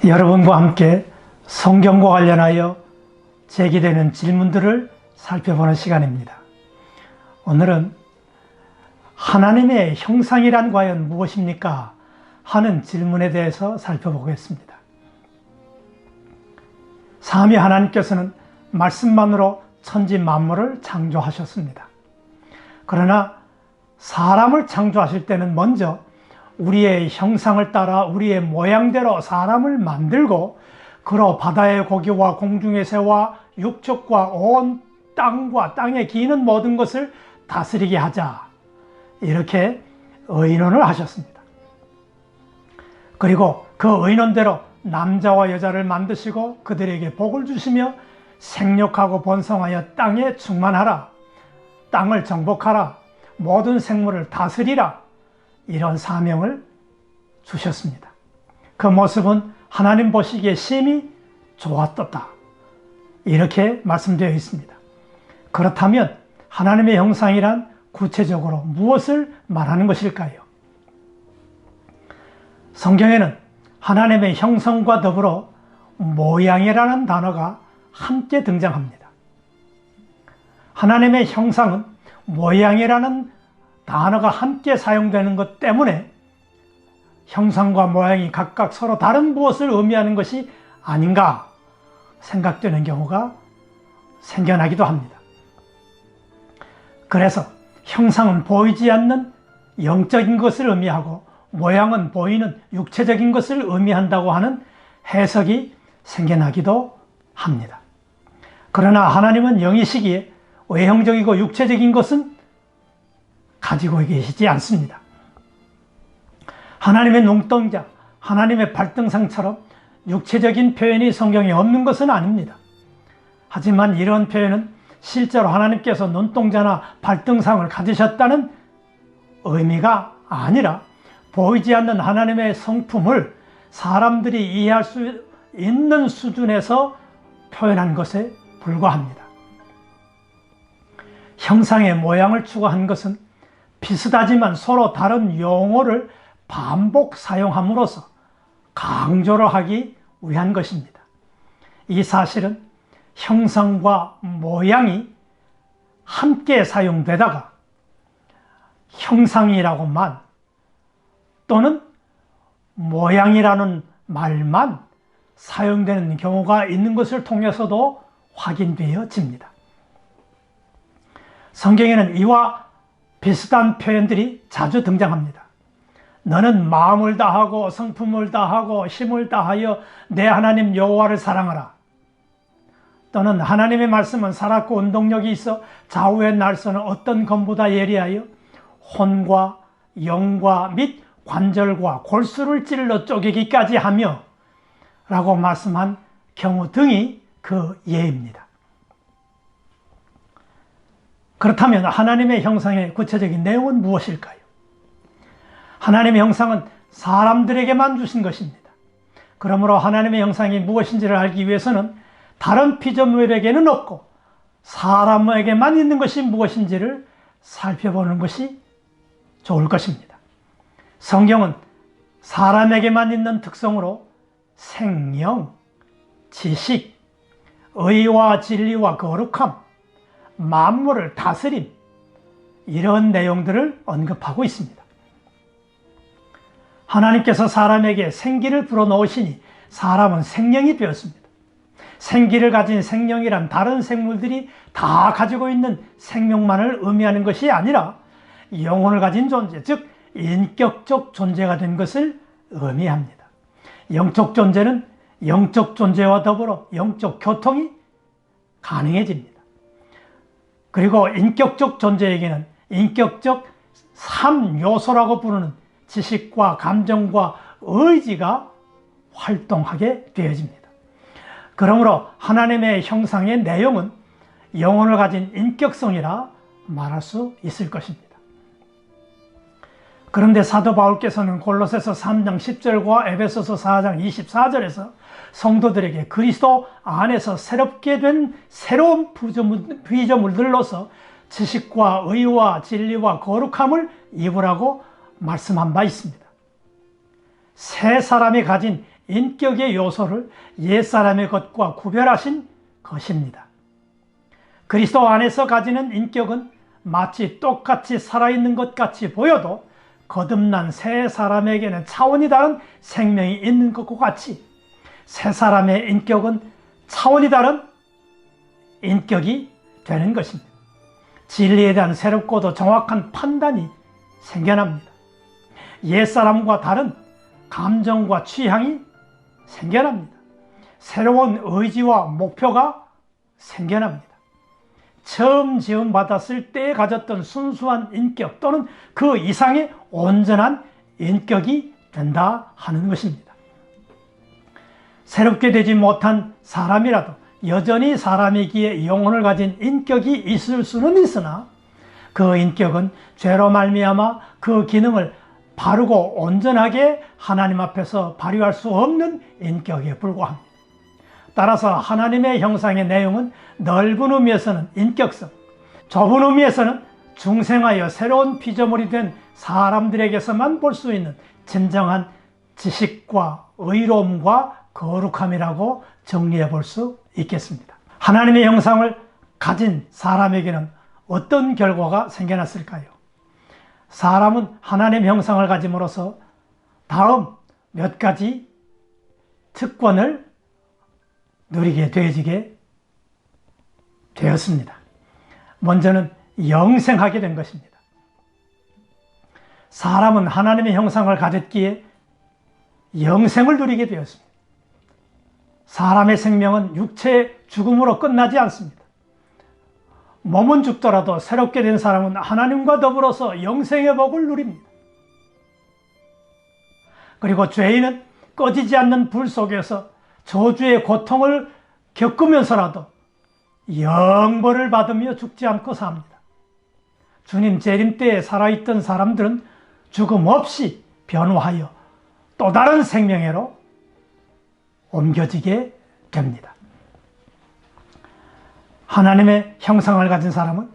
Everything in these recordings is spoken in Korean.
여러분과 함께 성경과 관련하여 제기되는 질문들을 살펴보는 시간입니다. 오늘은 하나님의 형상이란 과연 무엇입니까? 하는 질문에 대해서 살펴보겠습니다. 삼위 하나님께서는 말씀만으로 천지 만물을 창조하셨습니다. 그러나 사람을 창조하실 때는 먼저 우리의 형상을 따라 우리의 모양대로 사람을 만들고 그로 바다의 고기와 공중의 새와 육축과 온 땅과 땅에 기는 모든 것을 다스리게 하자, 이렇게 의논을 하셨습니다. 그리고 그 의논대로 남자와 여자를 만드시고 그들에게 복을 주시며 생육하고 번성하여 땅에 충만하라, 땅을 정복하라, 모든 생물을 다스리라, 이런 사명을 주셨습니다. 그 모습은 하나님 보시기에 심히 좋았다, 이렇게 말씀되어 있습니다. 그렇다면 하나님의 형상이란 구체적으로 무엇을 말하는 것일까요? 성경에는 하나님의 형상과 더불어 모양이라는 단어가 함께 등장합니다. 하나님의 형상은 모양이라는 단어가 함께 사용되는 것 때문에 형상과 모양이 각각 서로 다른 무엇을 의미하는 것이 아닌가 생각되는 경우가 생겨나기도 합니다. 그래서 형상은 보이지 않는 영적인 것을 의미하고 모양은 보이는 육체적인 것을 의미한다고 하는 해석이 생겨나기도 합니다. 그러나 하나님은 영이시기에 외형적이고 육체적인 것은 가지고 계시지 않습니다. 하나님의 눈동자, 하나님의 발등상처럼 육체적인 표현이 성경에 없는 것은 아닙니다. 하지만 이런 표현은 실제로 하나님께서 눈동자나 발등상을 가지셨다는 의미가 아니라 보이지 않는 하나님의 성품을 사람들이 이해할 수 있는 수준에서 표현한 것에 불과합니다. 형상의 모양을 추구한 것은 비슷하지만 서로 다른 용어를 반복 사용함으로써 강조를 하기 위한 것입니다. 이 사실은 형상과 모양이 함께 사용되다가 형상이라고만 또는 모양이라는 말만 사용되는 경우가 있는 것을 통해서도 확인되어집니다. 성경에는 이와 비슷한 표현들이 자주 등장합니다. 너는 마음을 다하고 성품을 다하고 힘을 다하여 내 하나님 여호와를 사랑하라. 또는 하나님의 말씀은 살았고 운동력이 있어 좌우의 날선은 어떤 검보다 예리하여 혼과 영과 및 관절과 골수를 찔러 쪼개기까지 하며 라고 말씀한 경우 등이 그 예입니다. 그렇다면 하나님의 형상의 구체적인 내용은 무엇일까요? 하나님의 형상은 사람들에게만 주신 것입니다. 그러므로 하나님의 형상이 무엇인지를 알기 위해서는 다른 피조물에게는 없고 사람에게만 있는 것이 무엇인지를 살펴보는 것이 좋을 것입니다. 성경은 사람에게만 있는 특성으로 생명, 지식, 의와 진리와 거룩함, 만물을 다스림, 이런 내용들을 언급하고 있습니다. 하나님께서 사람에게 생기를 불어넣으시니 사람은 생명이 되었습니다. 생기를 가진 생명이란 다른 생물들이 다 가지고 있는 생명만을 의미하는 것이 아니라 영혼을 가진 존재, 즉 인격적 존재가 된 것을 의미합니다. 영적 존재는 영적 존재와 더불어 영적 교통이 가능해집니다. 그리고 인격적 존재에게는 인격적 3요소라고 부르는 지식과 감정과 의지가 활동하게 되어집니다. 그러므로 하나님의 형상의 내용은 영혼을 가진 인격성이라 말할 수 있을 것입니다. 그런데 사도 바울께서는 골로새서 3장 10절과 에베소서 4장 24절에서 성도들에게 그리스도 안에서 새롭게 된 새로운 피조물들로서 지식과 의와 진리와 거룩함을 입으라고 말씀한 바 있습니다. 새 사람이 가진 인격의 요소를 옛사람의 것과 구별하신 것입니다. 그리스도 안에서 가지는 인격은 마치 똑같이 살아있는 것 같이 보여도 거듭난 새 사람에게는 차원이 다른 생명이 있는 것과 같이 새 사람의 인격은 차원이 다른 인격이 되는 것입니다. 진리에 대한 새롭고도 정확한 판단이 생겨납니다. 옛사람과 다른 감정과 취향이 생겨납니다. 새로운 의지와 목표가 생겨납니다. 처음 지음받았을 때 가졌던 순수한 인격 또는 그 이상의 온전한 인격이 된다 하는 것입니다. 새롭게 되지 못한 사람이라도 여전히 사람이기에 영혼을 가진 인격이 있을 수는 있으나 그 인격은 죄로 말미암아 그 기능을 바르고 온전하게 하나님 앞에서 발휘할 수 없는 인격에 불과합니다. 따라서 하나님의 형상의 내용은 넓은 의미에서는 인격성, 좁은 의미에서는 중생하여 새로운 피조물이 된 사람들에게서만 볼 수 있는 진정한 지식과 의로움과 거룩함이라고 정리해 볼 수 있겠습니다. 하나님의 형상을 가진 사람에게는 어떤 결과가 생겨났을까요? 사람은 하나님의 형상을 가짐으로써 다음 몇 가지 특권을 누리게 되어지게 되었습니다. 먼저는 영생하게 된 것입니다. 사람은 하나님의 형상을 가졌기에 영생을 누리게 되었습니다. 사람의 생명은 육체의 죽음으로 끝나지 않습니다. 몸은 죽더라도 새롭게 된 사람은 하나님과 더불어서 영생의 복을 누립니다. 그리고 죄인은 꺼지지 않는 불 속에서 저주의 고통을 겪으면서라도 영벌을 받으며 죽지 않고 삽니다. 주님 재림 때에 살아있던 사람들은 죽음 없이 변화하여 또 다른 생명회로 옮겨지게 됩니다. 하나님의 형상을 가진 사람은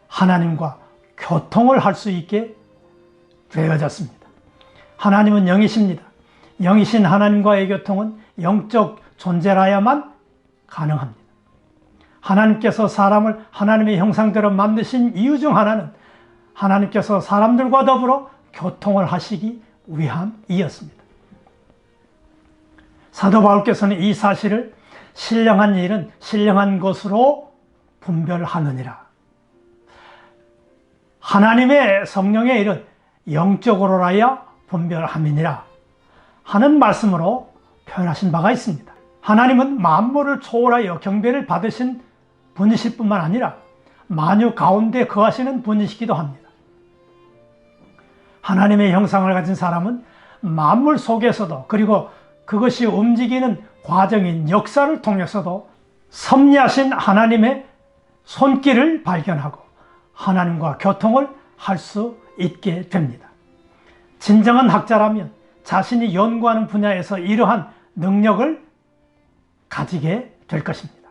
하나님과 교통을 할 수 있게 되어졌습니다. 하나님은 영이십니다. 영이신 하나님과의 교통은 영적 존재라야만 가능합니다. 하나님께서 사람을 하나님의 형상대로 만드신 이유 중 하나는 하나님께서 사람들과 더불어 교통을 하시기 위함이었습니다. 사도 바울께서는 이 사실을 신령한 일은 신령한 것으로 분별하느니라. 하나님의 성령의 일은 영적으로라야 분별함이니라 하는 말씀으로 표현하신 바가 있습니다. 하나님은 만물을 초월하여 경배를 받으신 분이실 뿐만 아니라 만유 가운데 거하시는 분이시기도 합니다. 하나님의 형상을 가진 사람은 만물 속에서도 그리고 그것이 움직이는 과정인 역사를 통해서도 섭리하신 하나님의 손길을 발견하고 하나님과 교통을 할 수 있게 됩니다. 진정한 학자라면 자신이 연구하는 분야에서 이러한 능력을 가지게 될 것입니다.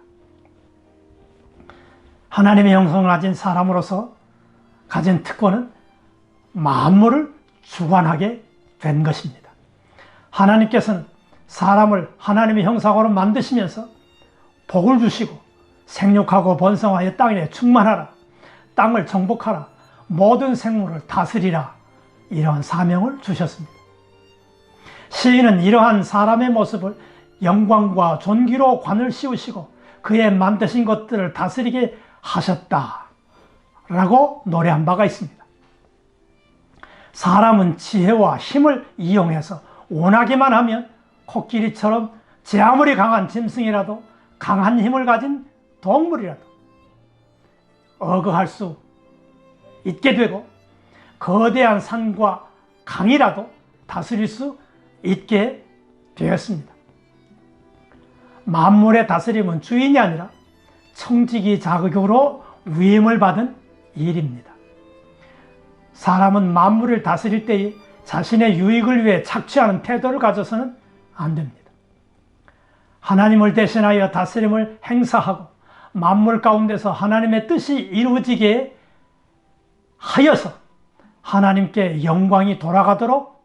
하나님의 형상을 가진 사람으로서 가진 특권은 만물을 주관하게 된 것입니다. 하나님께서는 사람을 하나님의 형상으로 만드시면서 복을 주시고 생육하고 번성하여 땅에 충만하라, 땅을 정복하라, 모든 생물을 다스리라 이러한 사명을 주셨습니다. 시인은 이러한 사람의 모습을 영광과 존귀로 관을 씌우시고 그의 만드신 것들을 다스리게 하셨다라고 노래한 바가 있습니다. 사람은 지혜와 힘을 이용해서 원하기만 하면 코끼리처럼 제 아무리 강한 짐승이라도 강한 힘을 가진 동물이라도 억어할 수 있게 되고 거대한 산과 강이라도 다스릴 수 있게 되었습니다. 만물의 다스림은 주인이 아니라 청지기 자격으로 위임을 받은 일입니다. 사람은 만물을 다스릴 때에 자신의 유익을 위해 착취하는 태도를 가져서는 안 됩니다. 하나님을 대신하여 다스림을 행사하고 만물 가운데서 하나님의 뜻이 이루어지게 하여서 하나님께 영광이 돌아가도록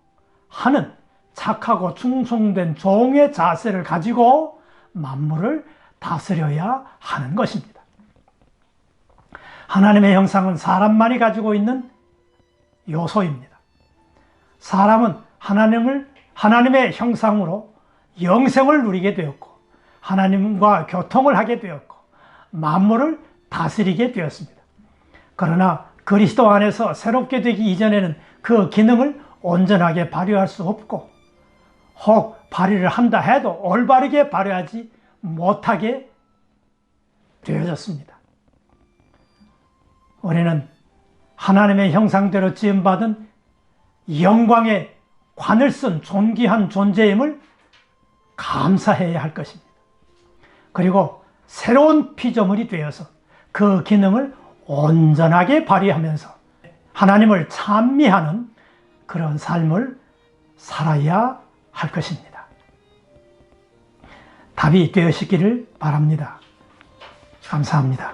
하는 착하고 충성된 종의 자세를 가지고 만물을 다스려야 하는 것입니다. 하나님의 형상은 사람만이 가지고 있는 요소입니다. 사람은 하나님의 형상으로 영생을 누리게 되었고 하나님과 교통을 하게 되었고 만물을 다스리게 되었습니다. 그러나 그리스도 안에서 새롭게 되기 이전에는 그 기능을 온전하게 발휘할 수 없고 혹 발휘를 한다 해도 올바르게 발휘하지 못하게 되어졌습니다. 우리는 하나님의 형상대로 지음받은 영광의 관을 쓴 존귀한 존재임을 감사해야 할 것입니다. 그리고 새로운 피조물이 되어서 그 기능을 온전하게 발휘하면서 하나님을 찬미하는 그런 삶을 살아야 할 것입니다. 답이 되시기를 바랍니다. 감사합니다.